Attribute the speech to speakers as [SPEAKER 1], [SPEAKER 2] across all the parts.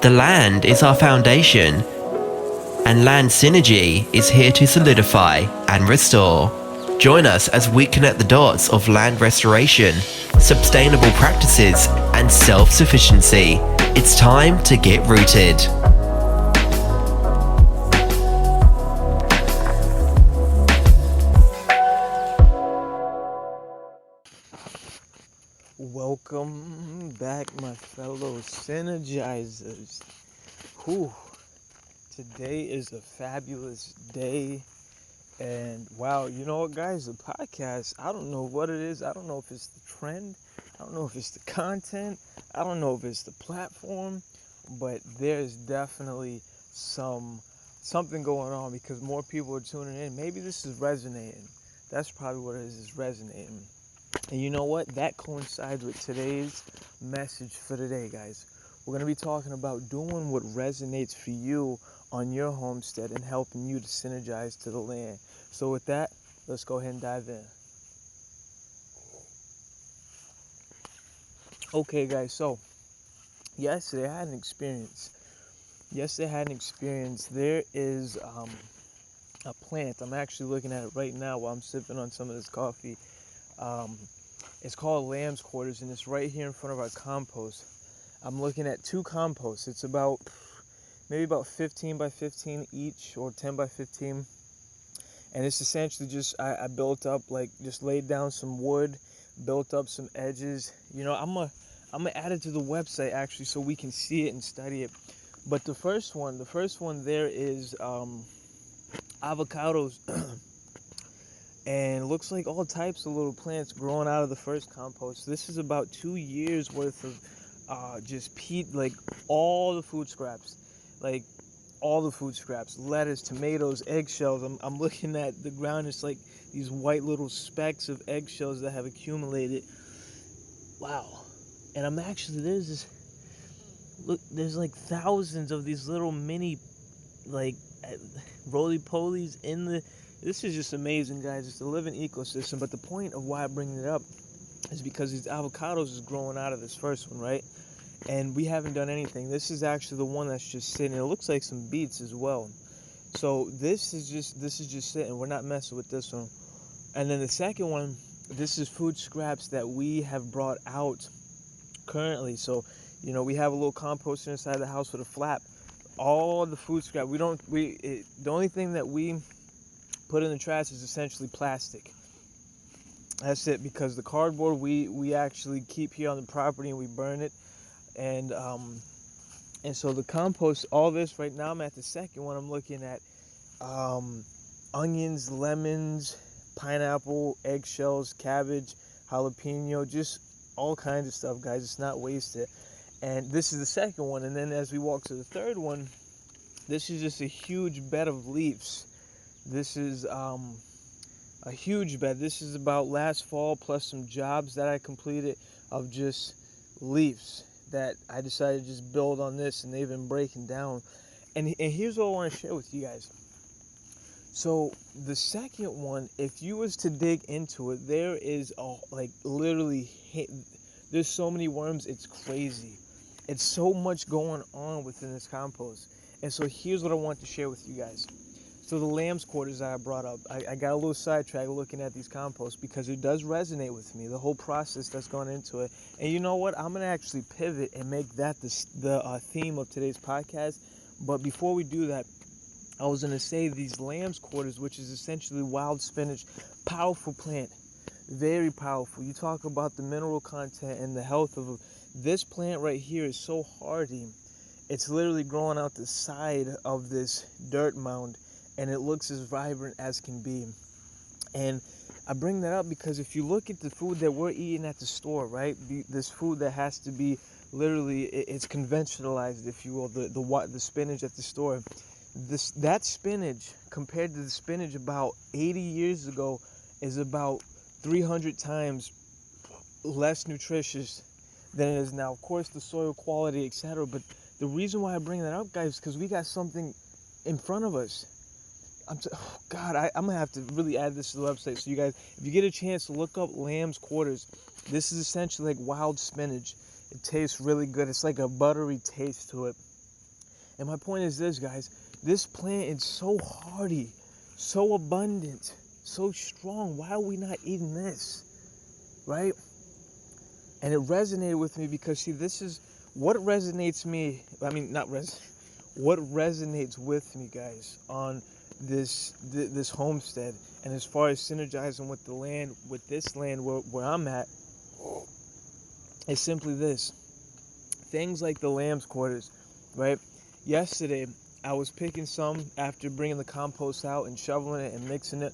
[SPEAKER 1] The land is our foundation, and Land Synergy is here to solidify and restore. Join us as we connect the dots of land restoration, sustainable practices, and self-sufficiency. It's time to get rooted.
[SPEAKER 2] Welcome back, my fellow synergizers. Whew. Today is a fabulous day. And wow, you know what, guys? The podcast, I don't know what it is. I don't know if it's the trend. I don't know if it's the content. I don't know if it's the platform. But there's definitely something going on because more people are tuning in. Maybe this is resonating. That's probably what it is resonating. And you know what? That coincides with today's message for today, guys. We're going to be talking about doing what resonates for you on your homestead and helping you to synergize to the land. So with that, let's go ahead and dive in. Okay, guys, so yesterday I had an experience. There is a plant. I'm actually looking at it right now while I'm sipping on some of this coffee. It's called lamb's quarters, and it's right here in front of our compost. I'm looking at two composts. It's maybe about 15 by 15 each, or 10 by 15. And it's essentially just, I built up, just laid down some wood, built up some edges. You know, I'm gonna add it to the website actually so we can see it and study it. But the first one there is avocados. And it looks like all types of little plants growing out of the first compost. This is about 2 years worth of just peat, like all the food scraps, lettuce, tomatoes, eggshells. I'm looking at the ground. It's like these white little specks of eggshells that have accumulated. Wow. And there's like thousands of these little mini, roly-polies in the. This is just amazing, guys. It's a living ecosystem. But the point of why I bring it up is because these avocados is growing out of this first one, right? And we haven't done anything. This is actually the one that's just sitting. It looks like some beets as well. So this is just sitting. We're not messing with this one. And then the second one, this is food scraps that we have brought out currently. So, you know, we have a little composter inside the house with a flap. All the food scrap. The only thing that we put in the trash is essentially plastic. That's it, because the cardboard we actually keep here on the property and we burn it. And so the compost, all this right now, I'm at the second one. I'm looking at onions, lemons, pineapple, eggshells, cabbage, jalapeno, just all kinds of stuff, guys. It's not wasted. And this is the second one. And then as we walk to the third one, this is just a huge bed of leaves. This is a huge bed. This is about last fall plus some jobs that I completed of just leaves that I decided to just build on this, and they've been breaking down. And here's what I want to share with you guys. So the second one, if you was to dig into it, there is there's so many worms, it's crazy. It's so much going on within this compost. And so here's what I want to share with you guys. So the lamb's quarters that I brought up, I got a little sidetracked looking at these composts because it does resonate with me, the whole process that's gone into it. And you know what? I'm going to actually pivot and make that the theme of today's podcast. But before we do that, I was going to say these lamb's quarters, which is essentially wild spinach, powerful plant, very powerful. You talk about the mineral content and the health of this plant right here is so hardy. It's literally growing out the side of this dirt mound, and it looks as vibrant as can be. And I bring that up because if you look at the food that we're eating at the store, right, this food that has to be literally, it's conventionalized, if you will, the spinach at the store, that spinach compared to the spinach about 80 years ago is about 300 times less nutritious than it is now. Of course, the soil quality, etc. But the reason why I bring that up, guys, is because we got something in front of us. I'm gonna have to really add this to the website. So you guys, if you get a chance to look up lamb's quarters, this is essentially like wild spinach. It tastes really good. It's like a buttery taste to it. And my point is this, guys. This plant is so hardy, so abundant, so strong. Why are we not eating this? Right? And it resonated with me because, see, this is what resonates me. I mean, not what resonates with me, guys, on this homestead. And as far as synergizing with the land, with this land where I'm at, is simply this. Things like the lamb's quarters, right? Yesterday, I was picking some after bringing the compost out and shoveling it and mixing it.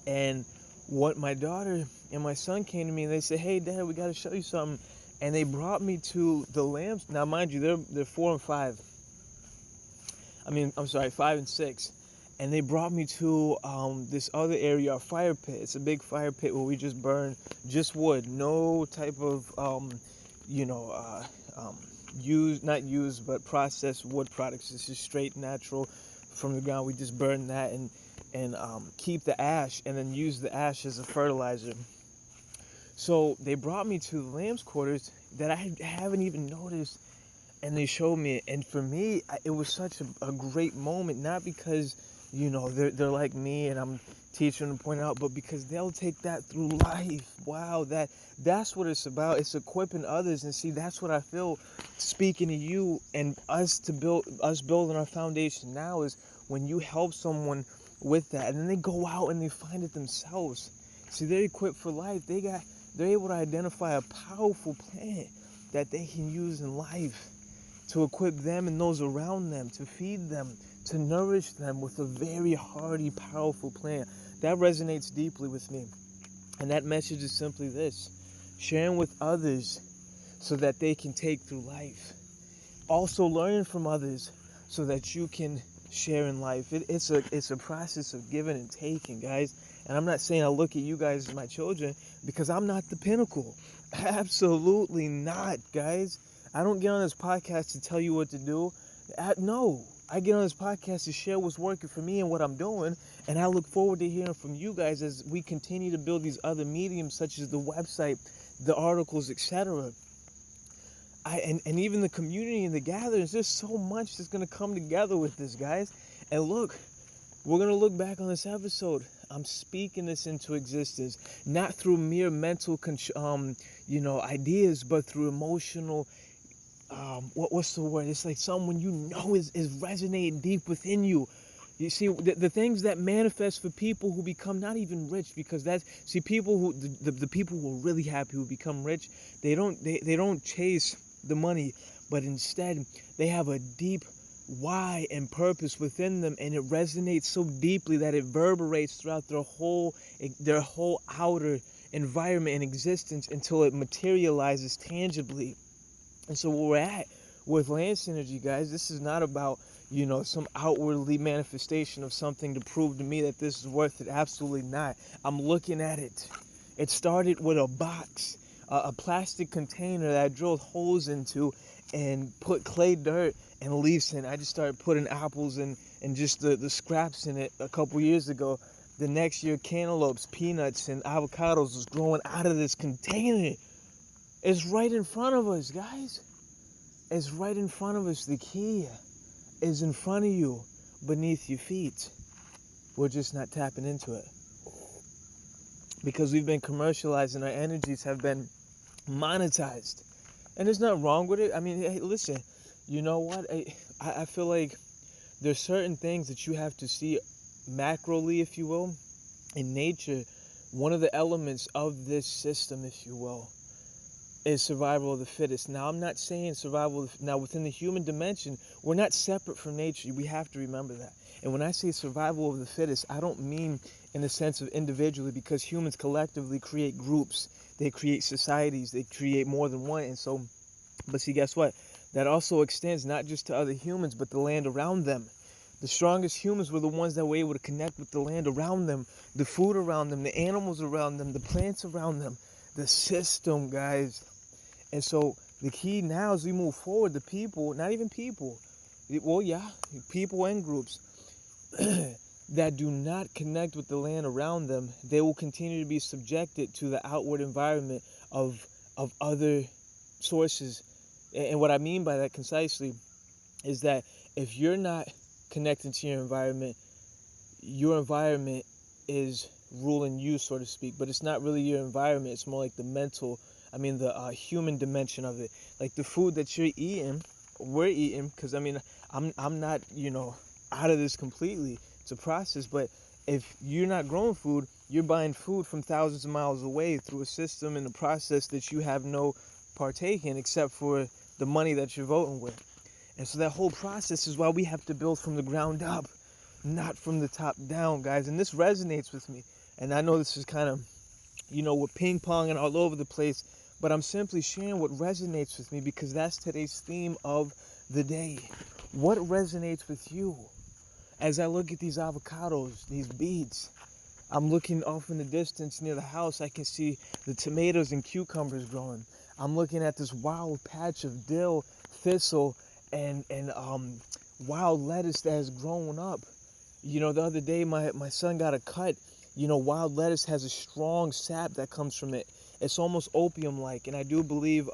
[SPEAKER 2] And what my daughter and my son came to me and they said, "Hey, Dad, we got to show you something." And they brought me to the lambs. Now, mind you, they're 4 and 5. I'm sorry, 5 and 6. And they brought me to this other area, a fire pit. It's a big fire pit where we just burn just wood, no type of not used, but processed wood products. This is straight natural from the ground. We just burn that and keep the ash and then use the ash as a fertilizer. So they brought me to the lamb's quarters that I haven't even noticed, and they showed me. And for me, it was such a great moment, not because they're like me and I'm teaching them to point out, but because they'll take that through life. Wow, that's what it's about. It's equipping others. And see, that's what I feel speaking to you and us building our foundation now is when you help someone with that, and then they go out and they find it themselves. See, they're equipped for life. They're able to identify a powerful plant that they can use in life to equip them and those around them, to feed them, to nourish them with a very hardy, powerful plant. That resonates deeply with me. And that message is simply this: sharing with others so that they can take through life. Also learning from others so that you can share in life. It's a process of giving and taking, guys. And I'm not saying I look at you guys as my children, because I'm not the pinnacle. Absolutely not, guys. I don't get on this podcast to tell you what to do. No, I get on this podcast to share what's working for me and what I'm doing. And I look forward to hearing from you guys as we continue to build these other mediums, such as the website, the articles, etc. And even the community and the gatherings. There's so much that's going to come together with this, guys. And look, we're going to look back on this episode. I'm speaking this into existence, not through mere mental ideas, but through emotional, what's the word? It's like someone is resonating deep within you. You see, the things that manifest for people who become not even rich, because people who the people who are really happy who become rich, they don't chase the money, but instead they have a deep why and purpose within them, and it resonates so deeply that it reverberates throughout their whole outer environment and existence until it materializes tangibly. And so where we're at with land synergy, guys, this is not about some outwardly manifestation of something to prove to me that this is worth it. Absolutely not. I'm looking at it. It started with a box, a plastic container that I drilled holes into and put clay dirt and leaves in. I just started putting apples and just the scraps in it a couple years ago. The next year, cantaloupes, peanuts, and avocados was growing out of this container. It's right in front of us, guys. It's right in front of us. The key is in front of you, beneath your feet. We're just not tapping into it. Because we've been commercialized and our energies have been monetized. And there's nothing wrong with it. I mean, hey, listen, you know what? I feel like there's certain things that you have to see macroly, if you will, in nature. One of the elements of this system, if you will, is survival of the fittest. Now, I'm not saying now within the human dimension, we're not separate from nature. We have to remember that. And when I say survival of the fittest, I don't mean in the sense of individually, because humans collectively create groups. They create societies. They create more than one. And so, but see, guess what? That also extends not just to other humans, but the land around them. The strongest humans were the ones that were able to connect with the land around them, the food around them, the animals around them, the plants around them, the system, guys. And so the key now as we move forward, the people, not even people, well, yeah, people and groups that do not connect with the land around them, they will continue to be subjected to the outward environment of other sources. And what I mean by that concisely is that if you're not connecting to your environment is ruling you, so to speak. But it's not really your environment. It's more like the mental, the human dimension of it. Like the food that you're eating, we're eating, because I'm not, out of this completely. It's a process. But if you're not growing food, you're buying food from thousands of miles away through a system and a process that you have no partake in except for the money that you're voting with. And so that whole process is why we have to build from the ground up, not from the top down, guys. And this resonates with me. And I know this is kind of, we're ping ponging all over the place, but I'm simply sharing what resonates with me because that's today's theme of the day. What resonates with you? As I look at these avocados, these beets, I'm looking off in the distance near the house. I can see the tomatoes and cucumbers growing. I'm looking at this wild patch of dill, thistle, and wild lettuce that has grown up. The other day my son got a cut. Wild lettuce has a strong sap that comes from it. It's almost opium-like, and I do believe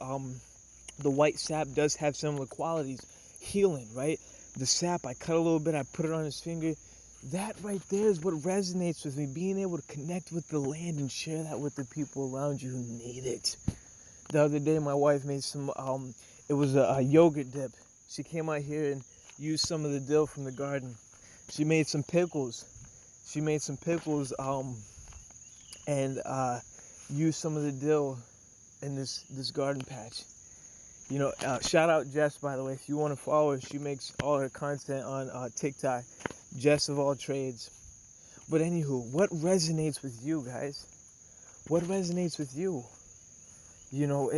[SPEAKER 2] the white sap does have similar qualities, healing, right? The sap, I cut a little bit, I put it on his finger. That right there is what resonates with me, being able to connect with the land and share that with the people around you who need it. The other day, my wife made some, it was a yogurt dip. She came out here and used some of the dill from the garden. She made some pickles. And used some of the dill in this garden patch. Shout out Jess, by the way. If you want to follow her, she makes all her content on TikTok. Jess of all trades. But anywho, what resonates with you, guys? What resonates with you?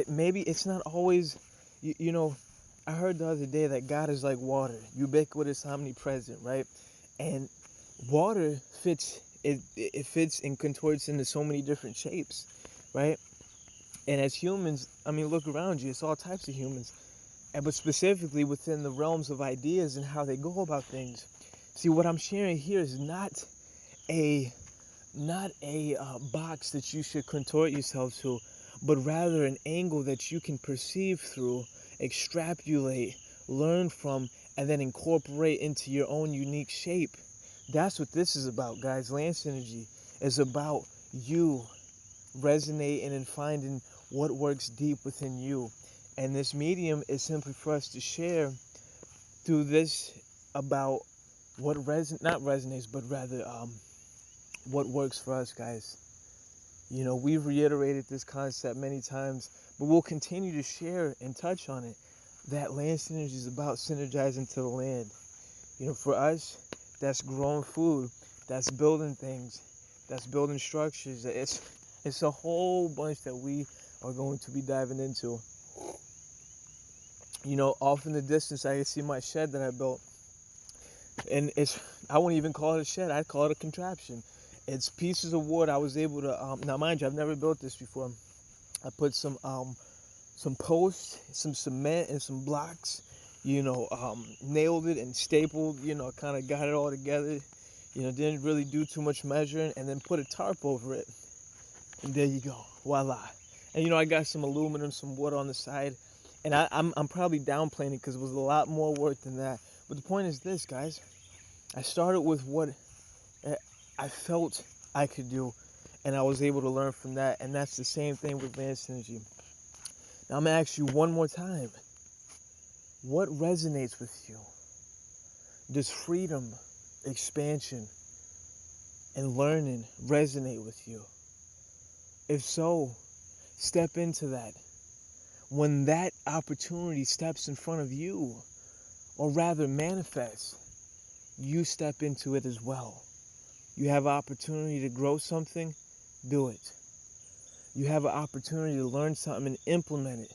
[SPEAKER 2] Maybe it's not always, I heard the other day that God is like water, ubiquitous, omnipresent, right? And water fits, it fits and contorts into so many different shapes, right? And as humans, look around you, it's all types of humans. But specifically within the realms of ideas and how they go about things. See, what I'm sharing here is not a box that you should contort yourself to, but rather an angle that you can perceive through, extrapolate, learn from, and then incorporate into your own unique shape. That's what this is about, guys. Land synergy is about you resonating and finding what works deep within you. And this medium is simply for us to share through this about what not resonates, but rather what works for us, guys. We've reiterated this concept many times, but we'll continue to share and touch on it. That land synergy is about synergizing to the land. For us, that's growing food, that's building things, that's building structures. It's a whole bunch that we are going to be diving into. Off in the distance, I can see my shed that I built. And I wouldn't even call it a shed. I'd call it a contraption. It's pieces of wood I was able to, now mind you, I've never built this before. I put some posts, some cement, and some blocks, nailed it and stapled, kind of got it all together. Didn't really do too much measuring, and then put a tarp over it. And there you go, voila. And I got some aluminum, some wood on the side. And I'm probably downplaying it because it was a lot more work than that. But the point is this, guys. I started with what I felt I could do, and I was able to learn from that. And that's the same thing with land synergy. Now I'm going to ask you one more time. What resonates with you? Does freedom, expansion, and learning resonate with you? If so, step into that. When that opportunity steps in front of you, or rather manifests, you step into it as well. You have an opportunity to grow something, do it. You have an opportunity to learn something and implement it,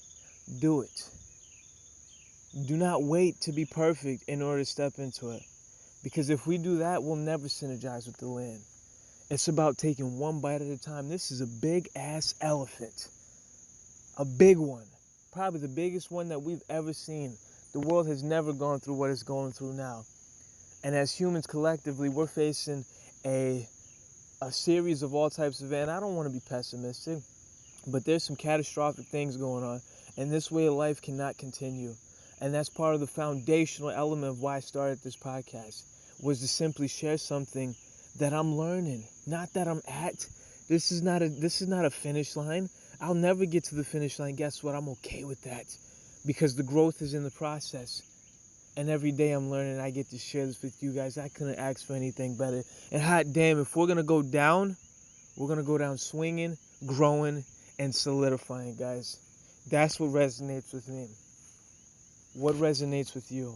[SPEAKER 2] do it. Do not wait to be perfect in order to step into it. Because if we do that, we'll never synergize with the land. It's about taking one bite at a time. This is a big ass elephant. A big one. Probably the biggest one that we've ever seen. The world has never gone through what it's going through now. And as humans collectively, we're facing a series of all types of, and I don't want to be pessimistic, but there's some catastrophic things going on. And this way of life cannot continue. And that's part of the foundational element of why I started this podcast, was to simply share something that I'm learning, not that I'm at. This is not a finish line. I'll never get to the finish line. Guess what? I'm okay with that, because the growth is in the process. And every day I'm learning, I get to share this with you guys. I couldn't ask for anything better. And hot damn, if we're gonna go down, we're gonna go down swinging, growing, and solidifying, guys. That's what resonates with me. What resonates with you?